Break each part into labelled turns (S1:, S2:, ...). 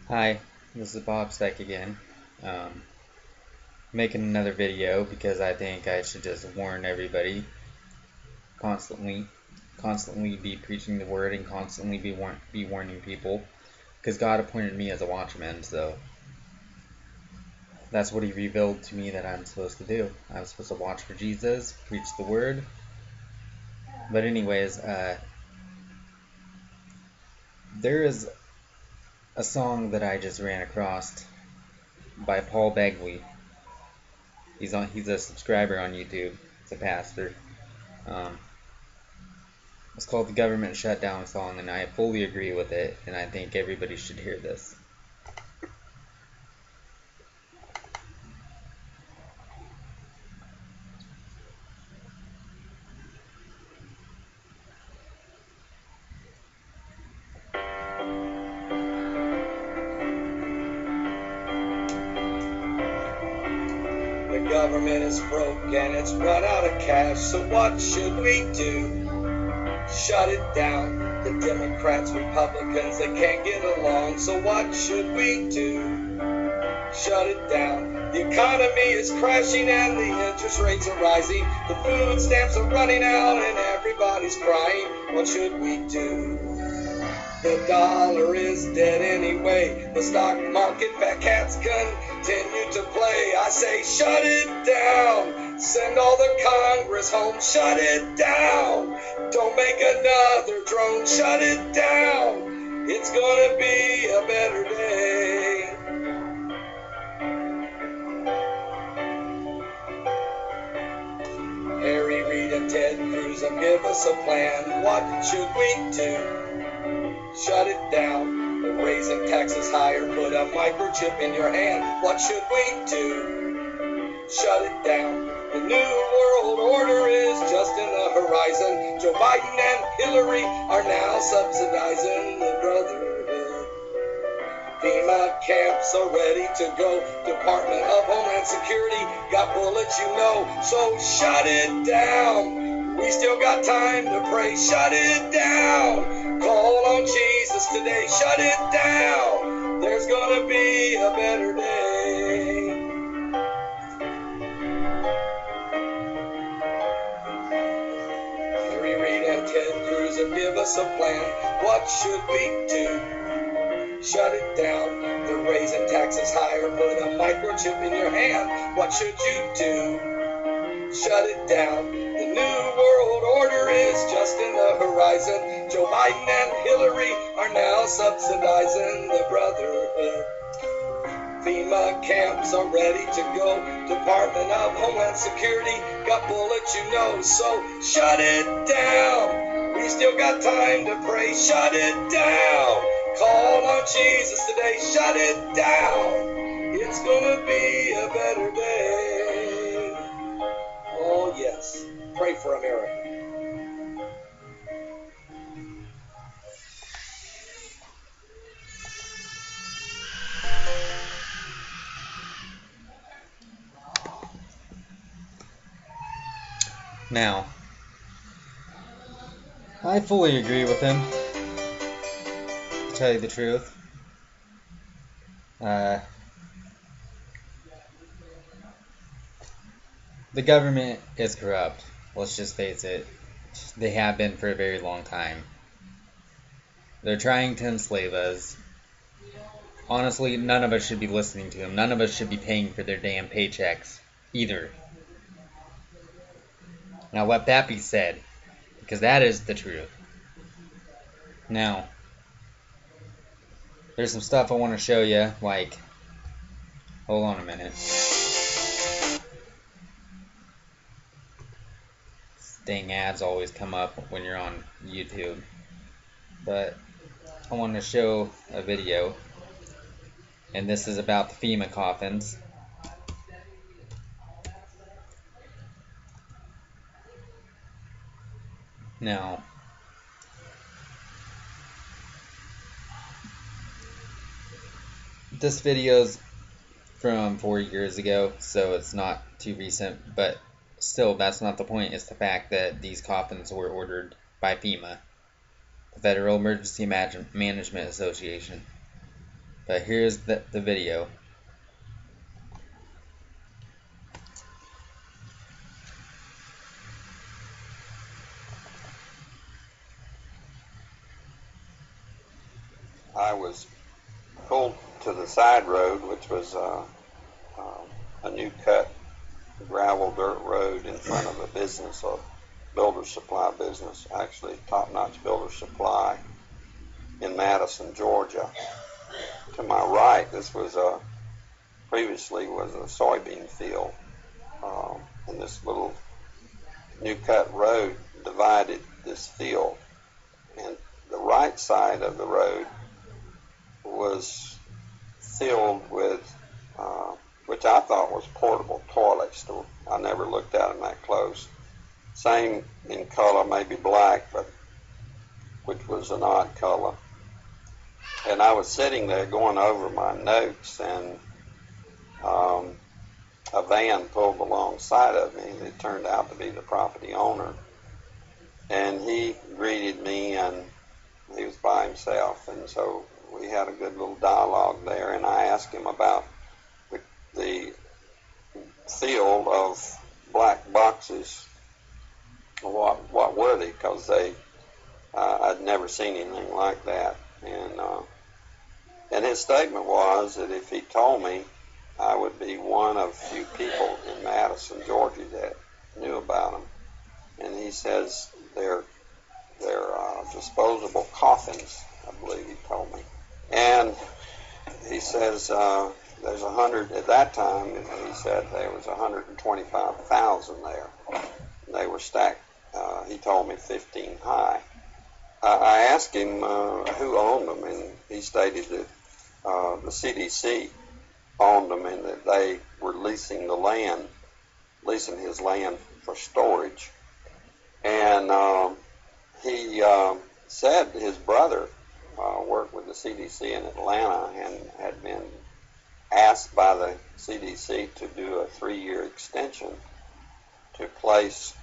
S1: Hi, this is Bob Steck again. Making another video because I think I should just warn everybody constantly, constantly be preaching the word and constantly be warning people because God appointed me as a watchman, so that's what He revealed to me that I'm supposed to do. I'm supposed to watch for Jesus, preach the word. But anyways, there is a song that I just ran across by Paul Begley. He's a subscriber on YouTube. He's a pastor. Um, it's called the Government Shutdown Song, and I fully agree with it, and I think everybody should hear this.
S2: The government is broke and it's run out of cash, so what should we do? Shut it down. The Democrats, Republicans, they can't get along, so what should we do? Shut it down. The economy is crashing and the interest rates are rising. The food stamps are running out and everybody's crying. What should we do? The dollar is dead anyway. The stock market fat cats continue to play. I say shut it down. Send all the Congress home. Shut it down. Don't make another drone. Shut it down. It's gonna be a better day. Harry Reid and Ted Cruz will give us a plan. What should we do? Shut it down. They're raising taxes higher. Put a microchip in your hand. What should we do? Shut it down. The new world order is just in the horizon. Joe Biden and Hillary are now subsidizing the brotherhood. FEMA camps are ready to go. Department of Homeland Security got bullets, you know. So shut it down. We still got time to pray. Shut it down. Call on Jesus today. Shut it down. There's gonna be a better day. Harry Reid and Ted Cruz will give us a plan. What should we do? Shut it down. They're raising taxes higher. Put a microchip in your hand. What should you do? Shut it down. The new world order is just in the horizon. Joe Biden and Hillary are now subsidizing the brotherhood. FEMA camps are ready to go. Department of Homeland Security got bullets, you know. So shut it down. We still got time to pray. Shut it down. Call on Jesus today. Shut it down. It's gonna be a better day. Oh yes. Pray for America.
S1: Now, I fully agree with him, to tell you the truth. The government is corrupt. Let's just face it. They have been for a very long time. They're trying to enslave us. Honestly, none of us should be listening to them. None of us should be paying for their damn paychecks either. Now let that be said, because that is the truth. Now, there's some stuff I want to show you, like, hold on a minute. Dang ads always come up when you're on YouTube. But I want to show a video, and this is about the Fema Coffins. Now, this video's from 4 years ago, so it's not too recent, but still, that's not the point. It's the fact that these coffins were ordered by FEMA, the Federal Emergency Management Association. But here's the video.
S2: I was pulled to the side road, which was a new cut gravel dirt road in front of a business, a builder supply business, actually top-notch builder supply in Madison, Georgia. To my right, this was previously was a soybean field, and this little new cut road divided this field, and the right side of the road was filled with which I thought was portable toilets. I never looked at them that close. Same in color, maybe black, but which was an odd color. And I was sitting there going over my notes, and a van pulled alongside of me. It turned out to be the property owner, and he greeted me, and he was by himself, and so we had a good little dialogue there, and I asked him about the field of black boxes. What were they? Because I'd never seen anything like that, and his statement was that if he told me, I would be one of few people in Madison, Georgia that knew about them. And he says they're disposable coffins, I believe he told me. And he says there's 100 at that time. He said there was 125,000 there. And they were stacked. He told me 15 high. I asked him who owned them, and he stated that the CDC owned them, and that they were leasing his land for storage. And he said his brother worked with the CDC in Atlanta and had been asked by the CDC to do a 3-year extension to place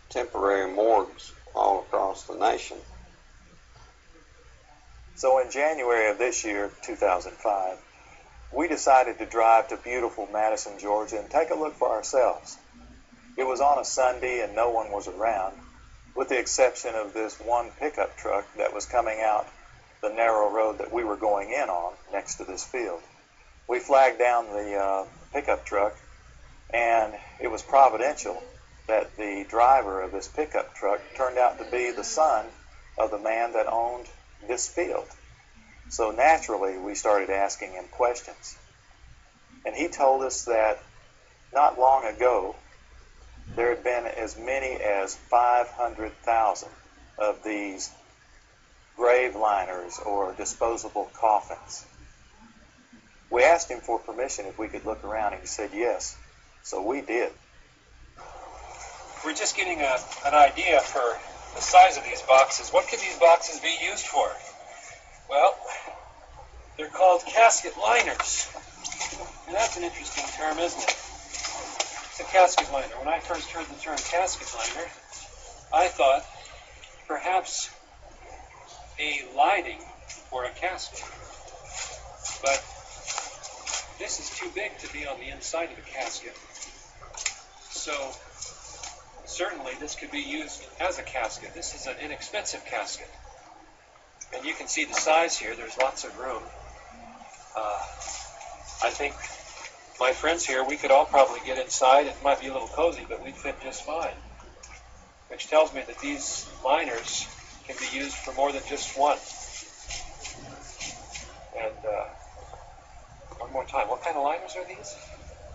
S2: temporary morgues all across the nation.
S3: So in January of this year, 2005, we decided to drive to beautiful Madison, Georgia, and take a look for ourselves. It was on a Sunday and no one was around, with the exception of this one pickup truck that was coming out the narrow road that we were going in on next to this field. We flagged down the pickup truck, and it was providential that the driver of this pickup truck turned out to be the son of the man that owned this field. So naturally, we started asking him questions. And he told us that not long ago, there had been as many as 500,000 of these grave liners or disposable coffins. We asked him for permission if we could look around, and he said yes. So we did.
S4: We're just getting an idea for the size of these boxes. What could these boxes be used for? Well, they're called casket liners. And that's an interesting term, isn't it? It's a casket liner. When I first heard the term casket liner, I thought perhaps a lining for a casket. But this is too big to be on the inside of the casket. So certainly this could be used as a casket. This is an inexpensive casket. And you can see the size here. There's lots of room. I think my friends here, we could all probably get inside. It might be a little cozy, but we'd fit just fine. Which tells me that these liners can be used for more than just one. And one more time, what kind of liners are these?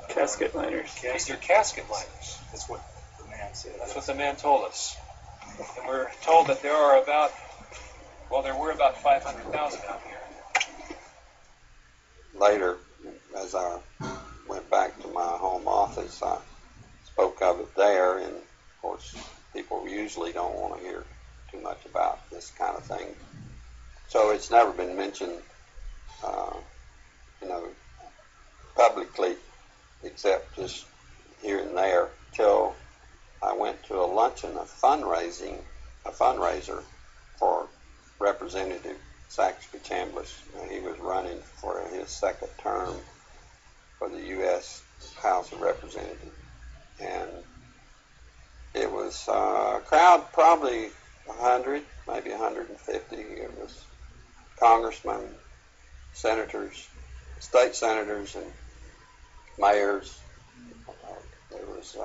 S3: Casket liners.
S4: These are casket liners.
S3: That's what the man said.
S4: That's what the man told us. And we're told that there were about 500,000 out here.
S2: Later, as I went back to my home office, I spoke of it there, and of course, people usually don't want to hear too much about this kind of thing. So it's never been mentioned, publicly, except just here and there, till I went to a luncheon, a fundraiser for Representative Saxby Chambliss. He was running for his
S5: his second term for the U.S. House of Representatives. And it was a crowd probably 100, maybe 150. It was congressmen, senators, state senators, and mayors. There was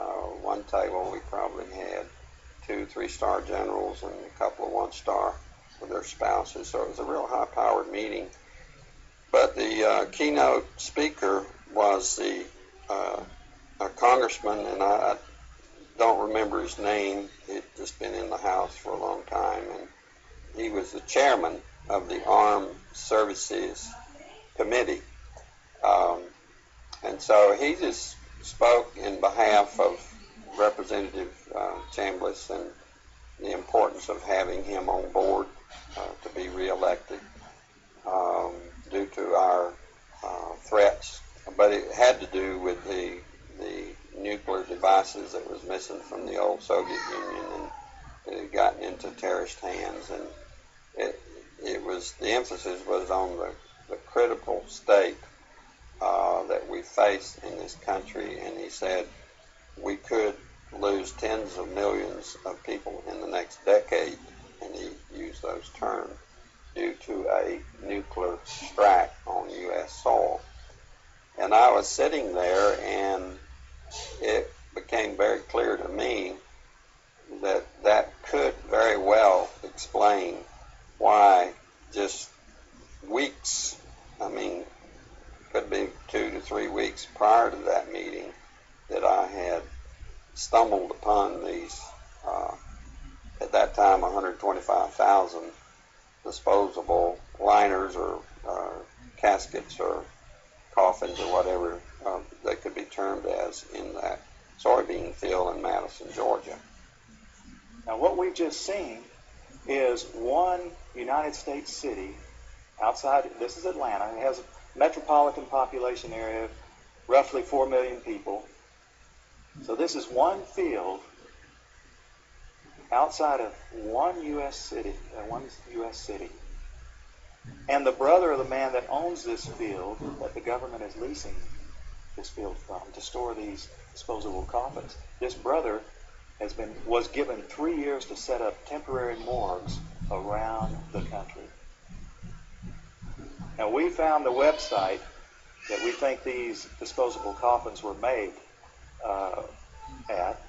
S5: one table we probably had 2 3-star generals and a couple of 1-star with their spouses. So it was a real high-powered meeting. But the keynote speaker was a congressman, and I don't remember his name. He'd just been in the House for a long time, and he was the chairman of the Armed Services Committee. And so he just spoke in behalf of Representative Chambliss and the importance of having him on board to be reelected due to our threats. But it had to do with the nuclear devices that was missing from the old Soviet Union, and it had gotten into terrorist hands. And it was, the emphasis was on the critical state that we face in this country. And he said we could lose tens of millions of people in the next decade, and he used those terms, due to a nuclear strike on U.S. soil. And I was sitting there, and it became very clear to me that that could very well explain why just weeks, I mean, could be 2 to 3 weeks prior to that meeting, that I had stumbled upon these, at that time, 125,000 disposable liners or caskets or coffins or whatever they could be termed as in that soybean field in Madison, Georgia.
S3: Now, what we've just seen is one United States city outside, this is Atlanta, it has a metropolitan population area of roughly 4 million people. So this is one field outside of one U.S. city, And the brother of the man that owns this field, that the government is leasing this field from to store these disposable coffins, this brother was given 3 years to set up temporary morgues around the country. Now, we found the website that we think these disposable coffins were made at,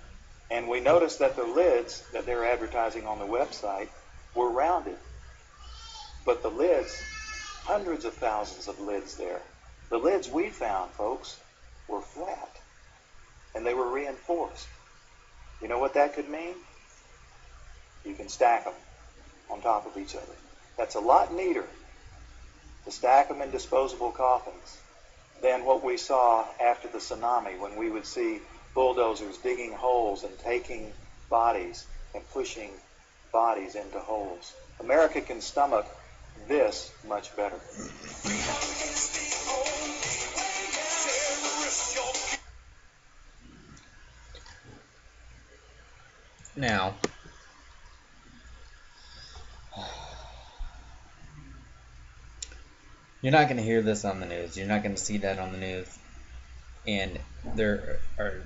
S3: and we noticed that the lids that they were advertising on the website were rounded. But the lids, hundreds of thousands of lids there, the lids we found, folks, were flat, and they were reinforced. You know what that could mean? You can stack them on top of each other. That's a lot neater to stack them in disposable coffins than what we saw after the tsunami, when we would see bulldozers digging holes and taking bodies and pushing bodies into holes. America can stomach this much better.
S1: Now, you're not going to hear this on the news. You're not going to see that on the news. And there are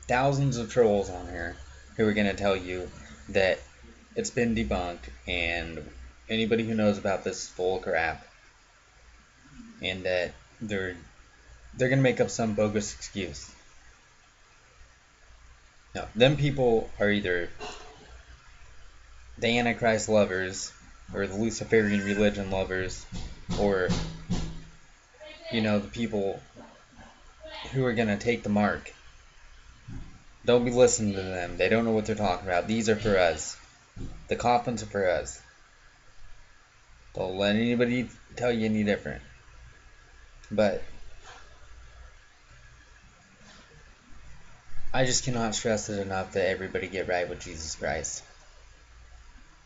S1: thousands of trolls on here who are going to tell you that it's been debunked and anybody who knows about this is full of crap. And that they're going to make up some bogus excuse. No, them people are either the Antichrist lovers or the Luciferian religion lovers, or, you know, the people who are going to take the mark. Don't be listening to them. They don't know what they're talking about. These are for us. The coffins are for us. Don't let anybody tell you any different. But I just cannot stress it enough that everybody get right with Jesus Christ.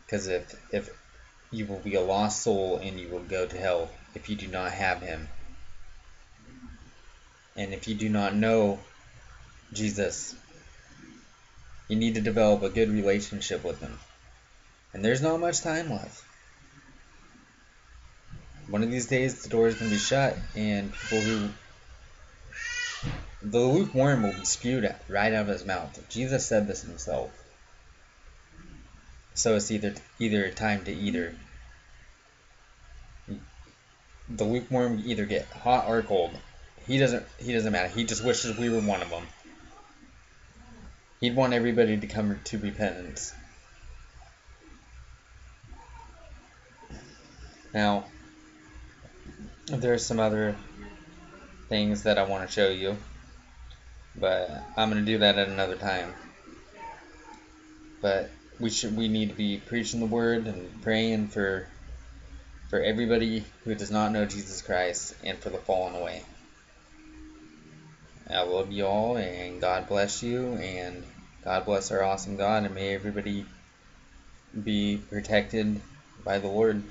S1: Because if you will be a lost soul and you will go to hell if you do not have him. And if you do not know Jesus, you need to develop a good relationship with him. And there's not much time left. one of these days the door is going to be shut, and the lukewarm will be spewed right out of his mouth. Jesus said this himself. So it's either time to either the lukewarm either get hot or cold. He doesn't matter. He just wishes we were one of them. He'd want everybody to come to repentance. Now, there's some other things that I want to show you, but I'm going to do that at another time. But we need to be preaching the word and praying for everybody who does not know Jesus Christ and for the fallen away. I love you all, and God bless you, and God bless our awesome God, and may everybody be protected by the Lord.